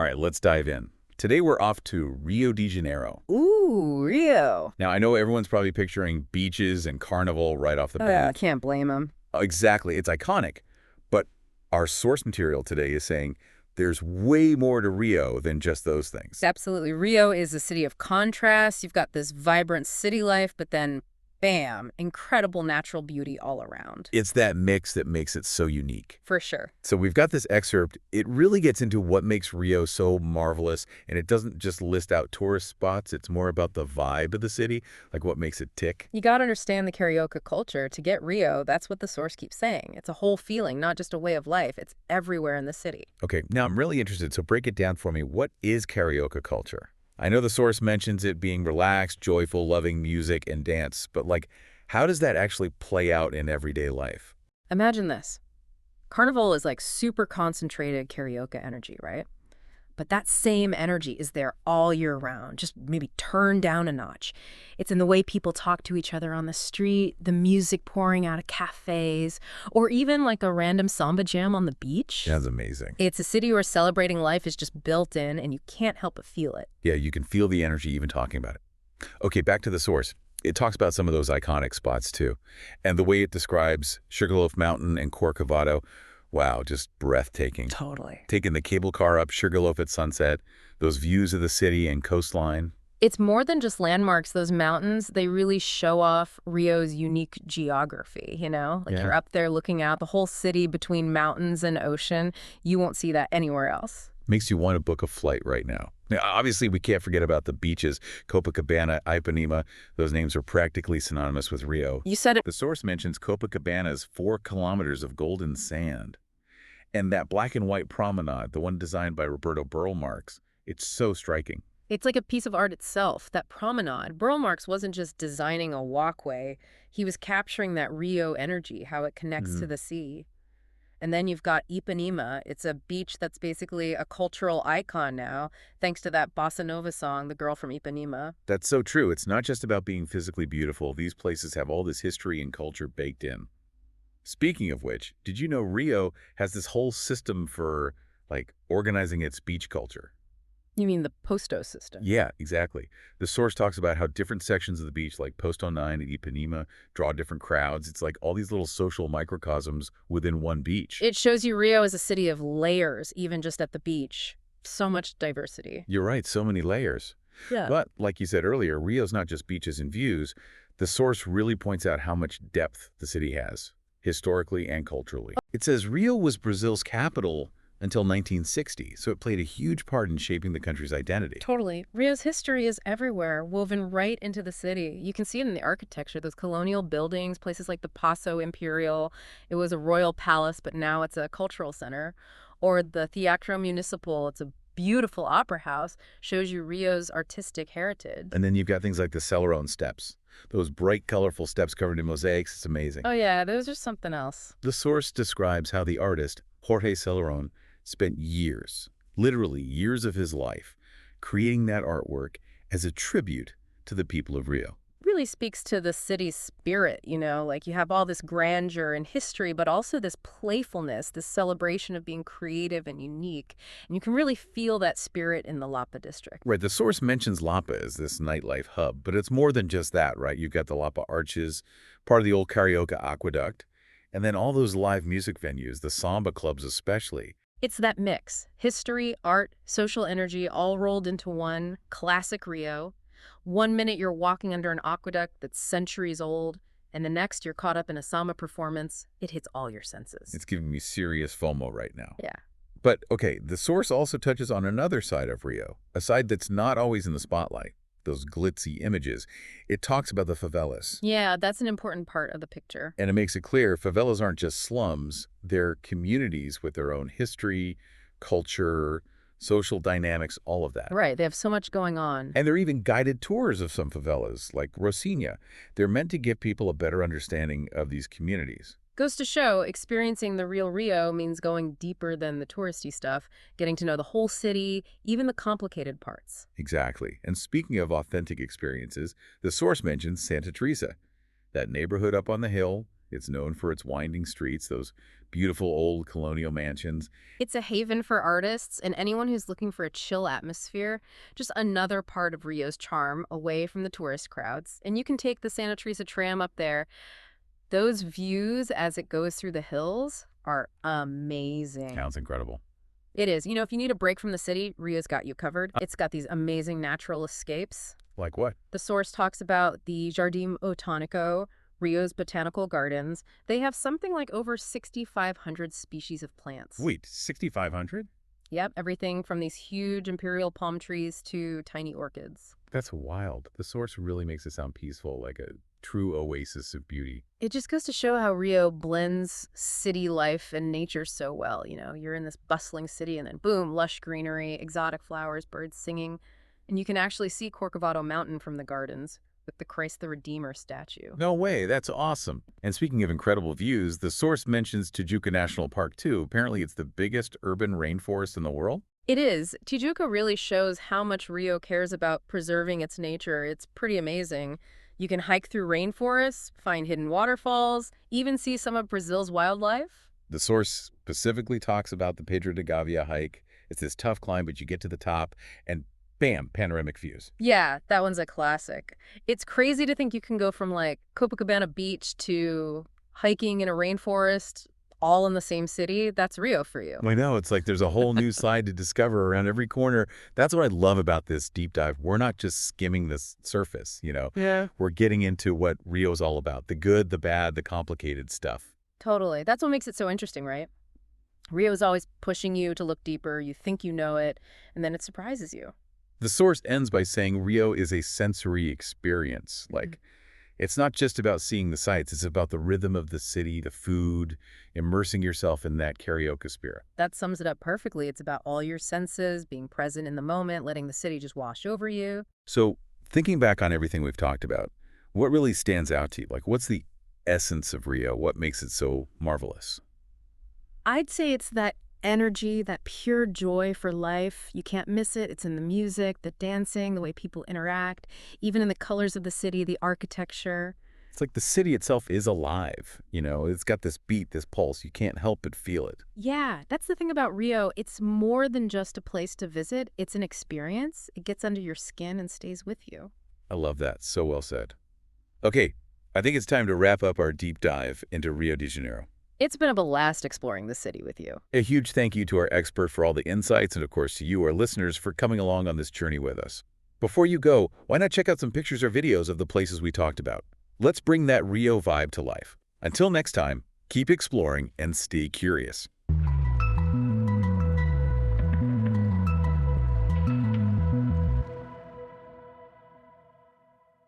All right, let's dive in. Today we're off to Rio de Janeiro. Ooh, Rio. Now, I know everyone's probably picturing beaches and Carnival right off the Oh, yeah, I bat. can't blame him. Exactly, it's iconic. But our source material today is saying there's way more to Rio than just those things. Absolutely. Rio is a city of contrast. You've got this vibrant city life, but then, bam, incredible natural beauty all around. It's that mix that makes it so unique. For sure. So we've got this excerpt. It really gets into what makes Rio so marvelous, and it doesn't just list out tourist spots. It's more about the vibe of the city, like what makes it tick. You got to understand the Carioca culture. To get Rio, that's what the source keeps saying. It's a whole feeling, not just a way of life. It's everywhere in the city. Okay, now I'm really interested, so break it down for me. What is Carioca culture? I know the source mentions it being relaxed, joyful, loving music and dance, but how does that actually play out in everyday life? Imagine this. Carnival is like super concentrated Carioca energy, right? But that same energy is there all year round, just maybe turned down a notch. It's in the way people talk to each other on the street, the music pouring out of cafes, or even like a random samba jam on the beach. That's amazing. It's a city where celebrating life is just built in and you can't help but feel it. Yeah, you can feel the energy even talking about it. Okay, back to the source. It talks about some of those iconic spots too. And the way it describes Sugarloaf Mountain and Corcovado, wow, just breathtaking. Totally. Taking the cable car up Sugarloaf at sunset, those views of the city and coastline. It's more than just landmarks, those mountains. They really show off Rio's unique geography, you know? Like Yeah. you're up there looking out the whole city between mountains and ocean. You won't see that anywhere else. Makes you want to book a flight right now. Now, obviously, we can't forget about the beaches. Copacabana, Ipanema, those names are practically synonymous with Rio. You said it. The source mentions Copacabana's 4 kilometers of golden sand. And that black and white promenade, the one designed by Roberto Burle Marx, it's so striking. It's like a piece of art itself, that promenade. Burl Marx wasn't just designing a walkway. He was capturing that Rio energy, how it connects to the sea. And then you've got Ipanema. It's a beach that's basically a cultural icon now, thanks to that bossa nova song, The Girl from Ipanema. That's so true. It's not just about being physically beautiful. These places have all this history and culture baked in. Speaking of which, did you know Rio has this whole system for, organizing its beach culture? You mean the Posto system? Yeah, exactly. The source talks about how different sections of the beach, like Posto 9 and Ipanema, draw different crowds. It's like all these little social microcosms within one beach. It shows you Rio is a city of layers, even just at the beach. So much diversity. You're right, so many layers. Yeah. But, like you said earlier, Rio's not just beaches and views. The source really points out how much depth the city has, historically and culturally. It says Rio was Brazil's capital until 1960, so it played a huge part in shaping the country's identity. Totally. Rio's history is everywhere, woven right into the city. You can see it in the architecture, those colonial buildings, places like the Paço Imperial. It was a royal palace, but now it's a cultural center. Or the Teatro Municipal, it's a beautiful opera house, shows you Rio's artistic heritage. And then you've got things like the Celerone steps. Those bright, colorful steps covered in mosaics, it's amazing. Oh yeah, those are something else. The source describes how the artist, Jorge Celerone, spent years, literally years of his life, creating that artwork as a tribute to the people of Rio. Really speaks to the city's spirit, you know, like you have all this grandeur and history, but also this playfulness, this celebration of being creative and unique. And you can really feel that spirit in the Lapa district. Right, the source mentions Lapa as this nightlife hub, but it's more than just that, right? You've got the Lapa Arches, part of the old Carioca aqueduct, and then all those live music venues, the samba clubs especially. It's that mix. History, art, social energy, all rolled into one. Classic Rio. One minute you're walking under an aqueduct that's centuries old, and the next you're caught up in a samba performance. It hits all your senses. It's giving me serious FOMO right now. Yeah. But, okay, the source also touches on another side of Rio, a side that's not always in the spotlight, those glitzy images. It talks about the favelas. Yeah, that's an important part of the picture. And it makes it clear favelas aren't just slums, they're communities with their own history, culture, social dynamics, all of that. Right, they have so much going on. And there are even guided tours of some favelas, like Rocinha. They're meant to give people a better understanding of these communities. Goes to show, experiencing the real Rio means going deeper than the touristy stuff, getting to know the whole city, even the complicated parts. Exactly. And speaking of authentic experiences, the source mentions Santa Teresa, that neighborhood up on the hill, It's known for its winding streets, those beautiful old colonial mansions. It's a haven for artists and anyone who's looking for a chill atmosphere, just another part of Rio's charm away from the tourist crowds. And you can take the Santa Teresa tram up there. Those views as it goes through the hills are amazing. Sounds incredible. It is. You know, if you need a break from the city, Rio's got you covered. It's got these amazing natural escapes. Like what? The source talks about the Jardim Botanico, Rio's botanical gardens. They have something like over 6,500 species of plants. Wait, 6,500? Yep, everything from these huge imperial palm trees to tiny orchids. That's wild. The source really makes it sound peaceful, like a true oasis of beauty. It just goes to show how Rio blends city life and nature so well. You know, you're in this bustling city and then boom, lush greenery, exotic flowers, birds singing. And you can actually see Corcovado Mountain from the gardens with the Christ the Redeemer statue. No way, that's awesome. And speaking of incredible views, the source mentions Tijuca National Park too. Apparently it's the biggest urban rainforest in the world. It is. Tijuca really shows how much Rio cares about preserving its nature. It's pretty amazing. You can hike through rainforests, find hidden waterfalls, even see some of Brazil's wildlife. The source specifically talks about the Pedro de Gavia hike. It's this tough climb, but you get to the top and bam, panoramic views. Yeah, that one's a classic. It's crazy to think you can go from like Copacabana Beach to hiking in a rainforest all in the same city. That's Rio for you. I know, it's like there's a whole new side to discover around every corner. That's what I love about this deep dive. We're not just skimming the surface, you know. Yeah. We're getting into what Rio's all about, the good, the bad, the complicated stuff. Totally. That's what makes it so interesting, right? Rio's always pushing you to look deeper. You think you know it, and then it surprises you. The source ends by saying Rio is a sensory experience. Like, it's not just about seeing the sights. It's about the rhythm of the city, the food, immersing yourself in that Carioca spirit. That sums it up perfectly. It's about all your senses, being present in the moment, letting the city just wash over you. So, thinking back on everything we've talked about, what really stands out to you? Like, what's the essence of Rio? What makes it so marvelous? I'd say it's that energy, that pure joy for life. You can't miss it. It's in the music, the dancing, the way people interact, even in the colors of the city, the architecture. It's like the city itself is alive. You know, it's got this beat, this pulse. You can't help but feel it. Yeah, that's the thing about Rio. It's more than just a place to visit. It's an experience. It gets under your skin and stays with you. I love that. So well said. Okay, I think it's time to wrap up our deep dive into Rio de Janeiro. It's been a blast exploring the city with you. A huge thank you to our expert for all the insights and, of course, to you, our listeners, for coming along on this journey with us. Before you go, why not check out some pictures or videos of the places we talked about? Let's bring that Rio vibe to life. Until next time, keep exploring and stay curious.